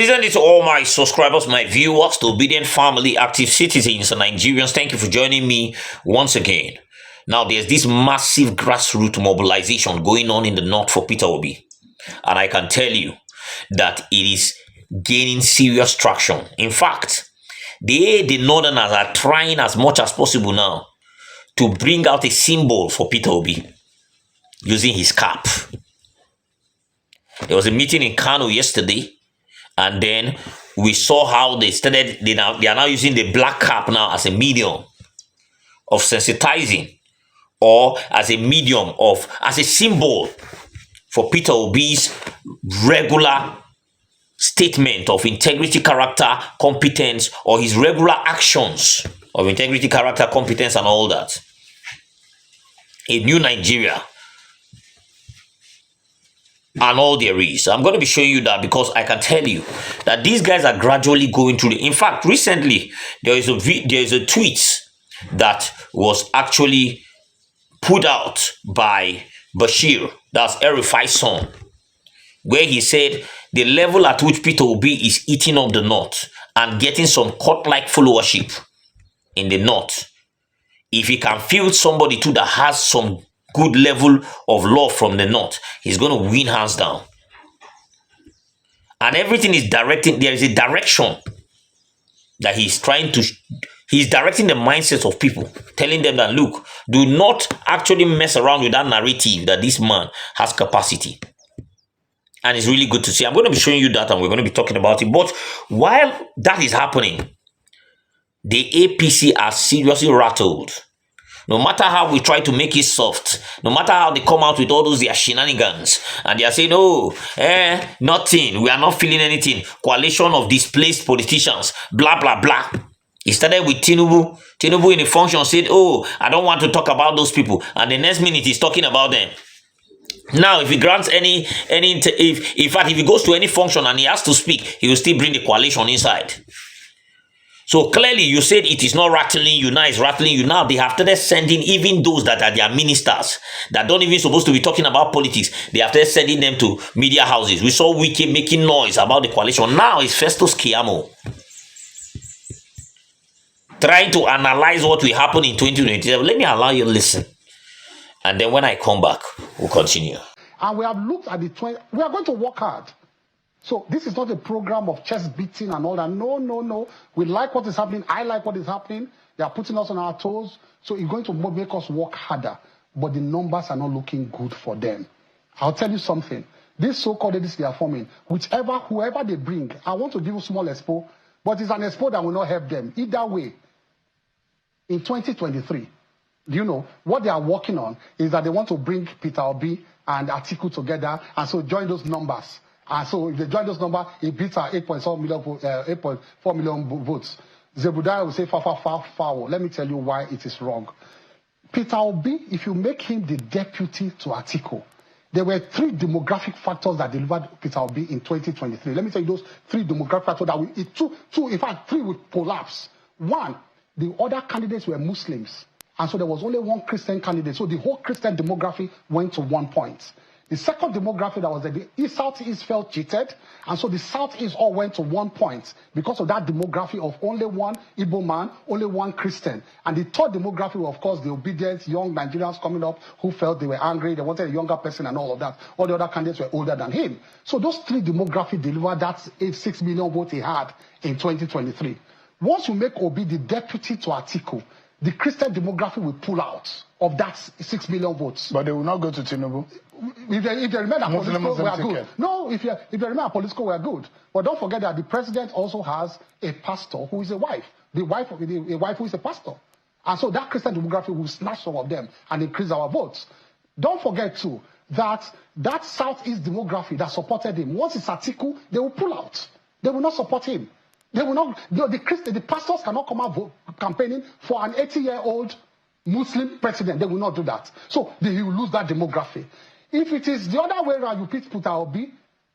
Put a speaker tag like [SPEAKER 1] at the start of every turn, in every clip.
[SPEAKER 1] pleasantly to all my subscribers, my viewers, the obedient family, active citizens, and Nigerians. Thank you for joining me once again. Now, there's this massive grassroots mobilization going on in the north for Peter Obi. And I can tell you that it is gaining serious traction. In fact, the Northerners are trying as much as possible now to bring out a symbol for Peter Obi using his cap. There was a meeting in Kano yesterday, and then we saw how they started. They are now using the black cap now as a medium of sensitizing, or as a medium as a symbol for Peter Obi's regular statement of integrity, character, competence, or his regular actions of integrity, character, competence, and all that. A new Nigeria. And all there is. I'm going to be showing you that because I can tell you that these guys are gradually going through in fact, recently there is a tweet that was actually put out by Bashir, that's Erifai's son, where he said the level at which Peter Obi is eating up the north and getting some cult-like followership in the north, if he can field somebody too that has some good level of love from the north, he's going to win hands down. And everything is directing, there is a direction that he's directing the mindsets of people, telling them that, look, do not actually mess around with that narrative that this man has capacity. And it's really good to see. I'm going to be showing you that, and we're going to be talking about it. But while that is happening, the APC are seriously rattled. No matter how we try to make it soft, no matter how they come out with all those their shenanigans, and they are saying, oh, nothing, we are not feeling anything, coalition of displaced politicians, blah, blah, blah. It started with Tinubu. Tinubu in the function said, oh, I don't want to talk about those people. And the next minute he's talking about them. Now, if he grants in fact, if he goes to any function and he has to speak, he will still bring the coalition inside. So clearly, you said it is not rattling you now, it's rattling you now. They have started sending even those that are their ministers that don't even supposed to be talking about politics. They have started sending them to media houses. We saw Wiki making noise about the coalition. Now it's Festus Keyamo trying to analyze what will happen in 2027. Let me allow you to listen. And then when I come back, we'll continue.
[SPEAKER 2] And we have looked at we are going to work hard. So this is not a program of chest beating and all that. No, no, no. We like what is happening. I like what is happening. They are putting us on our toes. So it's going to make us work harder. But the numbers are not looking good for them. I'll tell you something. This so-called ladies they are forming, whoever they bring, I want to give you a small expo, but it's an expo that will not help them. Either way, in 2023, do you know, what they are working on is that they want to bring Peter Obi and Atiku together, and so join those numbers. And so if they join those numbers, it beats our 8.4 million votes. Zebudaya will say, foul. Let me tell you why it is wrong. Peter Obi, if you make him the deputy to Atiku, there were 3 demographic factors that delivered Peter Obi in 2023. Let me tell you those 3 demographic factors that in fact, 3 will collapse. 1, the other candidates were Muslims. And so there was only 1 Christian candidate. So the whole Christian demography went to 1 point. The second demography that was that the Southeast felt cheated, and so the Southeast all went to 1 point because of that demography of only 1 Igbo man, only 1 Christian. And the third demography was, of course, the obedient young Nigerians coming up who felt they were angry, they wanted a younger person and all of that. All the other candidates were older than him. So those 3 demography delivered that 6 million vote he had in 2023. Once you make Obi the deputy to Atiku, the Christian demography will pull out of that 6 million votes.
[SPEAKER 3] But they will not go to Tinubu.
[SPEAKER 2] If they remain at political, we are good. No, if they remain at political, we are good. But don't forget that the president also has a pastor who is a wife. A wife who is a pastor. And so that Christian demography will snatch some of them and increase our votes. Don't forget too that Southeast demography that supported him, once it's Atiku, they will pull out. They will not support him. They will not. The pastors cannot come out campaigning for an 80-year-old Muslim president. They will not do that. So he will lose that demography. If it is the other way around, you put Peter Obi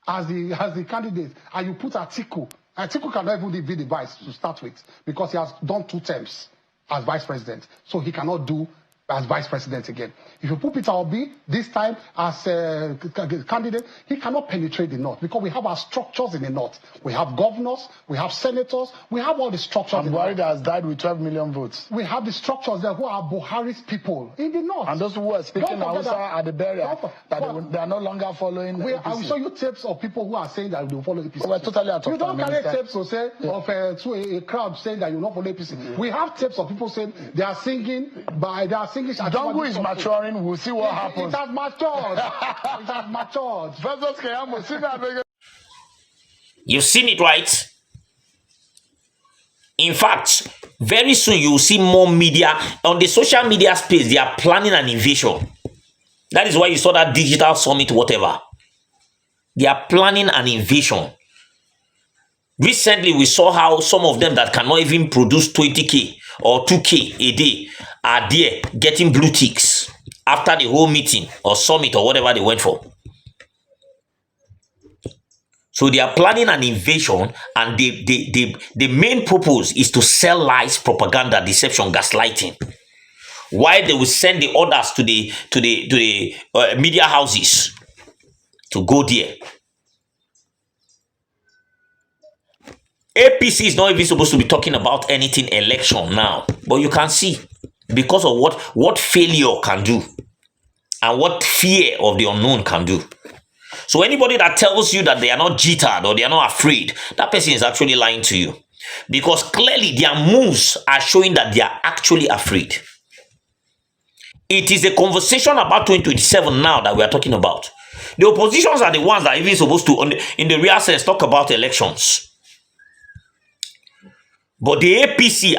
[SPEAKER 2] as the candidate, and you put Atiku. Atiku cannot even be the vice to start with because he has done 2 terms as vice president. So he cannot do as vice president again. If you put Peter Obi this time as a candidate, he cannot penetrate the north because we have our structures in the north. We have governors, we have senators, we have all the structures.
[SPEAKER 3] And Buhari has died with 12 million votes.
[SPEAKER 2] We have the structures there who are Buhari's people in the north.
[SPEAKER 3] And those who are speaking Hausa at the barrier, they are no longer following
[SPEAKER 2] I will show you tapes of people who are saying that they will follow APC.
[SPEAKER 3] We're totally out of
[SPEAKER 2] You don't
[SPEAKER 3] time,
[SPEAKER 2] carry
[SPEAKER 3] Minister.
[SPEAKER 2] tapes to say to a crowd saying that you will not follow APC. We have tapes of people saying they are singing
[SPEAKER 3] Jungle is maturing. We'll see what happens.
[SPEAKER 2] It has matured. It has matured.
[SPEAKER 3] Versus Keyamo, see that.
[SPEAKER 1] You've seen it, right? In fact, very soon you will see more media on the social media space. They are planning an invasion. That is why you saw that digital summit, whatever. They are planning an invasion. Recently, we saw how some of them that cannot even produce 20K or 2K a day are there getting blue ticks after the whole meeting or summit or whatever they went for. So they are planning an invasion, and the main purpose is to sell lies, propaganda, deception, gaslighting. Why they will send the orders to the media houses to go there. APC is not even supposed to be talking about anything election now, but you can see because of what failure can do and what fear of the unknown can do. So anybody that tells you that they are not jittered or they are not afraid, that person is actually lying to you, because clearly their moves are showing that they are actually afraid. It is a conversation about 2027 now that we are talking about. The oppositions are the ones that are even supposed to, in the real sense, talk about elections. But the APC,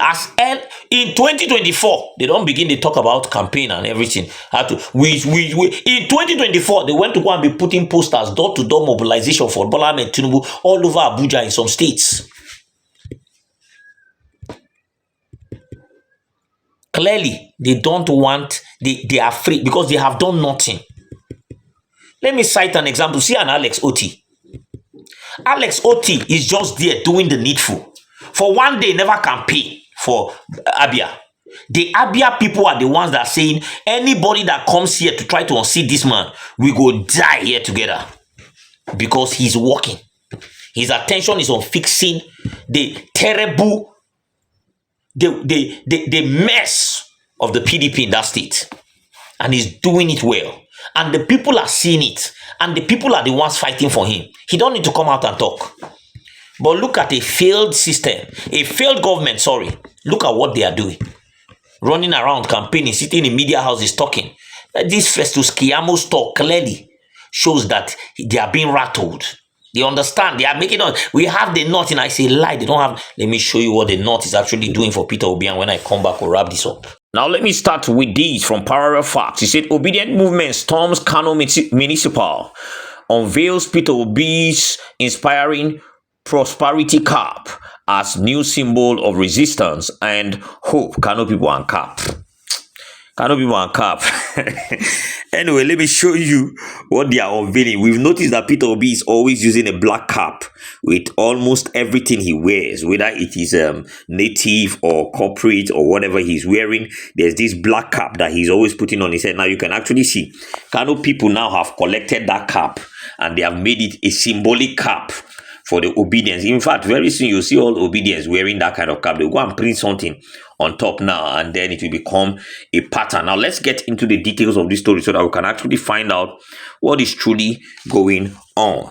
[SPEAKER 1] in 2024, they don't begin to talk about campaign and everything. In 2024, they went to go and be putting posters, door-to-door mobilization for Bola Ahmed Tinubu all over Abuja in some states. Clearly, they don't want, they are afraid because they have done nothing. Let me cite an example. See an Alex Oti. Alex Oti is just there doing the needful. For one day, never campaign for Abia. The Abia people are the ones that are saying, anybody that comes here to try to unseat this man, we go die here together. Because he's working. His attention is on fixing the terrible, the mess of the PDP in that state. And he's doing it well. And the people are seeing it. And the people are the ones fighting for him. He don't need to come out and talk. But look at a failed system, a failed government, sorry. Look at what they are doing. Running around, campaigning, sitting in media houses, talking. This Festus Keyamo's talk clearly shows that they are being rattled. They understand. They are making us. We have the North, and I say lie. They don't have. Let me show you what the North is actually doing for Peter Obi, and when I come back, we'll wrap this up. Now, let me start with these from Parallel Facts. He said, Obedient Movement storms Kano Municipal, unveils Peter Obi's inspiring prosperity cap as new symbol of resistance and hope. Kano people and cap. Kano people and cap. Anyway, let me show you what they are unveiling. We've noticed that Peter Obi is always using a black cap with almost everything he wears, whether it is native or corporate or whatever he's wearing. There's this black cap that he's always putting on his head. Now you can actually see Kano people now have collected that cap and they have made it a symbolic cap for the obedience. In fact, very soon you'll see all obedience wearing that kind of cap. They'll go and print something on top now, and then it will become a pattern. Now, let's get into the details of this story so that we can actually find out what is truly going on.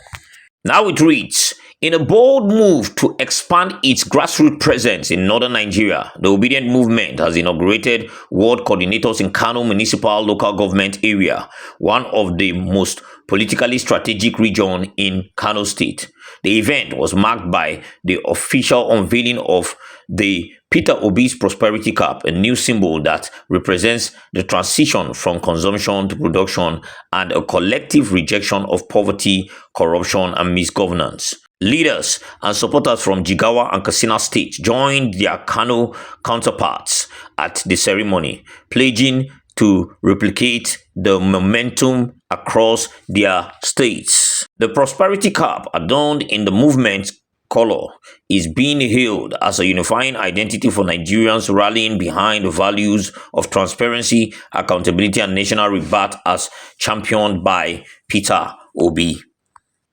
[SPEAKER 1] Now it reads, in a bold move to expand its grassroots presence in northern Nigeria, the Obedient Movement has inaugurated ward coordinators in Kano Municipal Local Government Area, one of the most politically strategic region in Kano State. The event was marked by the official unveiling of the Peter Obi's Prosperity Cap, a new symbol that represents the transition from consumption to production and a collective rejection of poverty, corruption, and misgovernance. Leaders and supporters from Jigawa and Katsina states joined their Kano counterparts at the ceremony, pledging to replicate the momentum across their states. The Prosperity Cap, adorned in the movement's color is being hailed as a unifying identity for Nigerians rallying behind the values of transparency, accountability, and national rebirth as championed by Peter Obi.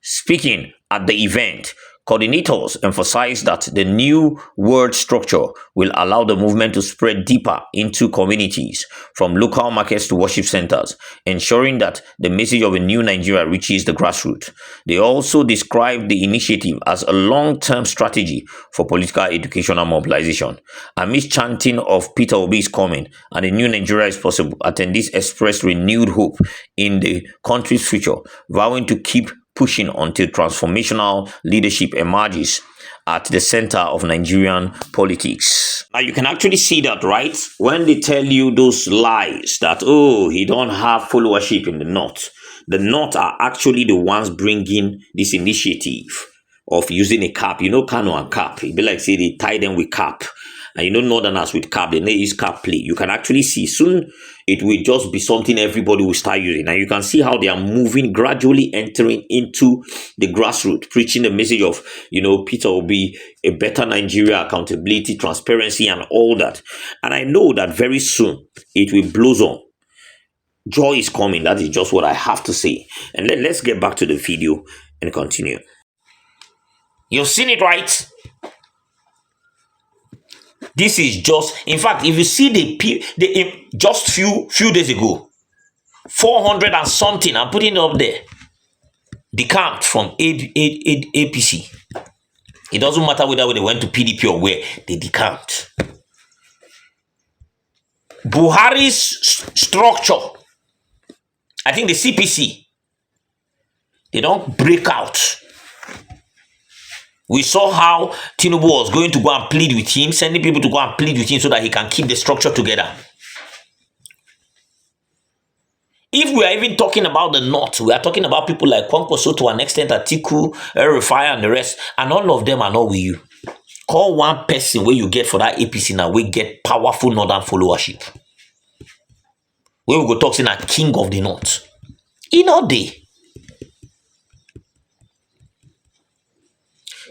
[SPEAKER 1] Speaking at the event, coordinators emphasized that the new word structure will allow the movement to spread deeper into communities, from local markets to worship centers, ensuring that the message of a new Nigeria reaches the grassroots. They also described the initiative as a long-term strategy for political education and mobilization. Amidst chanting of Peter Obi's coming and a new Nigeria is possible, attendees expressed renewed hope in the country's future, vowing to keep pushing until transformational leadership emerges at the center of Nigerian politics. Now you can actually see that, right? When they tell you those lies that, oh, he don't have followership in the North are actually the ones bringing this initiative of using a cap. You know, Kano and cap. It'd be like, say, they tie them with cap. And you know, Northerners with cap, they use cap play. You can actually see soon it will just be something everybody will start using. And you can see how they are moving, gradually entering into the grassroots, preaching the message of, Peter Obi, a better Nigeria, accountability, transparency, and all that. And I know that very soon it will blossom. Joy is coming. That is just what I have to say. And let's get back to the video and continue. You've seen it, right? This is just, in fact, if you see the just few days ago, 400 and something, I'm putting it up there, decamped from APC. It doesn't matter whether they went to PDP or where, they decamped. Buhari's structure, I think the CPC, they don't break out. We saw how Tinubu was going to go and plead with him, sending people to go and plead with him so that he can keep the structure together. If we are even talking about the North, we are talking about people like Kwankwaso to an extent, Atiku, El-Rufai, and the rest, and all of them are not with you. Call one person where you get for that APC now, we get powerful Northern followership. Where we go talk saying a king of the North. In all day.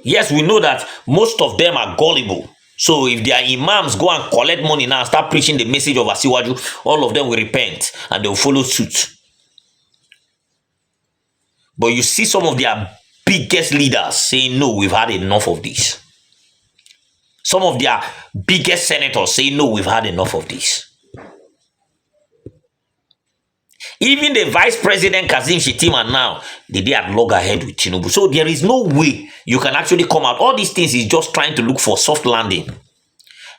[SPEAKER 1] Yes, we know that most of them are gullible. So if their imams go and collect money now and start preaching the message of Asiwaju, all of them will repent and they will follow suit. But you see some of their biggest leaders saying, no, we've had enough of this. Some of their biggest senators saying, no, we've had enough of this. Even the Vice President Kazim Shettima now, they had loggerhead with Tinubu. So there is no way you can actually come out. All these things is just trying to look for soft landing.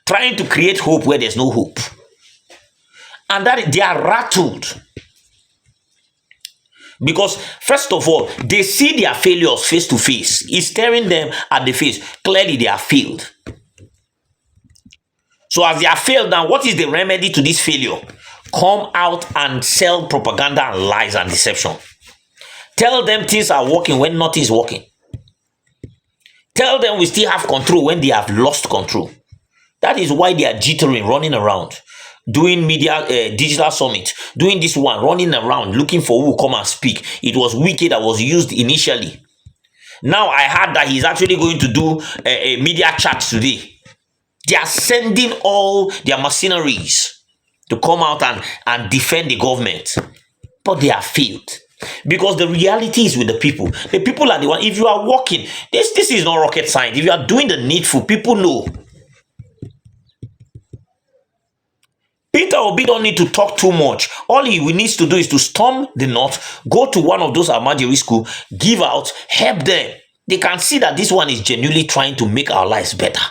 [SPEAKER 1] Trying to create hope where there's no hope. And that they are rattled. Because first of all, they see their failures face to face. It's staring them at the face. Clearly they are failed. So as they are failed now, what is the remedy to this failure? Come out and sell propaganda and lies and deception. Tell them things are working when nothing is working. Tell them we still have control when they have lost control. That is why they are jittering, running around, doing media, digital summit, doing this one, running around, looking for who will come and speak. It was Wiki that was used initially. Now I heard that he's actually going to do a media chat today. They are sending all their mercenaries to come out and defend the government. But they are failed. Because the reality is with the people. The people are the one. If you are working, this is not rocket science. If you are doing the needful, people know. Peter Obi don't need to talk too much. All he needs to do is to storm the North, go to one of those Almajiri school, give out, help them. They can see that this one is genuinely trying to make our lives better.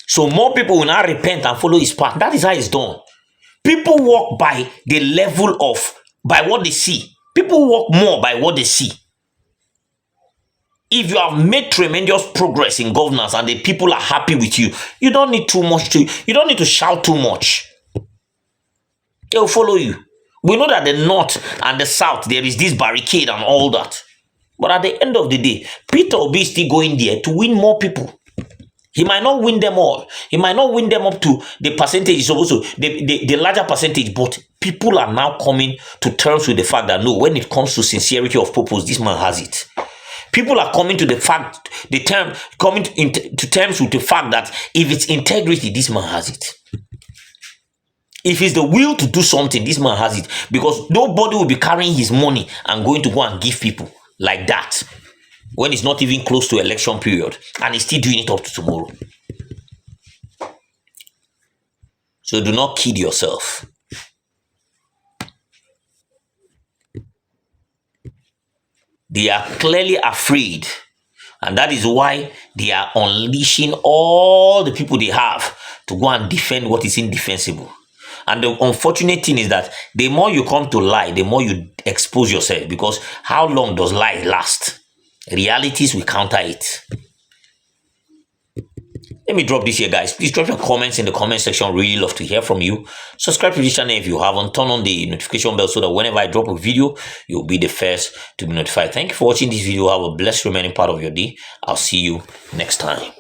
[SPEAKER 1] So more people will now repent and follow his path. That is how it's done. People walk by the level of, by what they see. People walk more by what they see. If you have made tremendous progress in governance and the people are happy with you, you don't need you don't need to shout too much. They will follow you. We know that the North and the South, there is this barricade and all that. But at the end of the day, Peter Obi is still going there to win more people. He might not win them all. He might not win them up to the percentage he's supposed to, the larger percentage, but People are now coming to terms with the fact that no, when it comes to sincerity of purpose, this man has it. People are coming to coming to terms with the fact that if it's integrity, this man has it. If it's the will to do something, this man has it. Because nobody will be carrying his money and going to go and give people like that when it's not even close to election period, and he's still doing it up to tomorrow. So do not kid yourself. They are clearly afraid, and that is why they are unleashing all the people they have to go and defend what is indefensible. And the unfortunate thing is that the more you come to lie, the more you expose yourself, because how long does lie last? Realities will counter it. Let me drop this here, guys. Please drop your comments in the comment section. Really love to hear from you. Subscribe to this channel if you haven't. Turn on the notification bell so that whenever I drop a video, you'll be the first to be notified. Thank you for watching this video. Have a blessed remaining part of your day. I'll see you next time.